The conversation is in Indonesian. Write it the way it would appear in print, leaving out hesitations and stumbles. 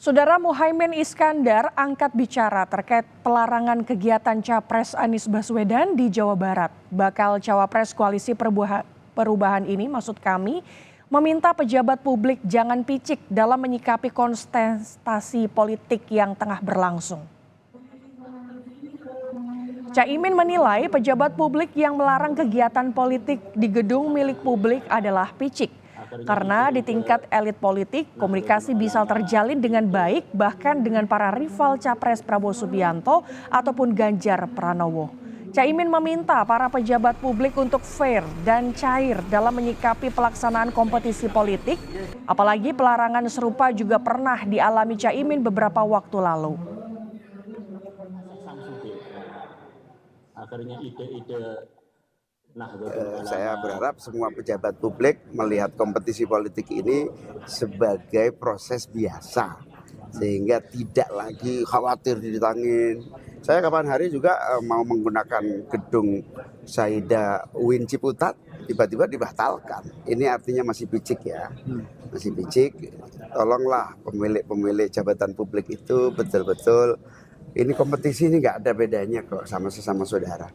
Saudara Muhaimin Iskandar angkat bicara terkait pelarangan kegiatan Capres Anies Baswedan di Jawa Barat. Bakal Cawapres Koalisi Perubahan ini maksud kami meminta pejabat publik jangan picik dalam menyikapi kontestasi politik yang tengah berlangsung. Caimin menilai pejabat publik yang melarang kegiatan politik di gedung milik publik adalah picik. Karena di tingkat elit politik, komunikasi bisa terjalin dengan baik bahkan dengan para rival Capres Prabowo Subianto ataupun Ganjar Pranowo. Caimin meminta para pejabat publik untuk fair dan cair dalam menyikapi pelaksanaan kompetisi politik, apalagi pelarangan serupa juga pernah dialami Caimin beberapa waktu lalu. Akhirnya ide-ide saya berharap semua pejabat publik melihat kompetisi politik ini sebagai proses biasa sehingga tidak lagi khawatir ditangin. Saya kapan hari juga mau menggunakan gedung Saida Uin Ciputat, tiba-tiba dibatalkan. Ini artinya masih picik ya, masih picik. Tolonglah pemilik jabatan publik itu betul-betul ini kompetisi ini nggak ada bedanya kok sama sesama saudara.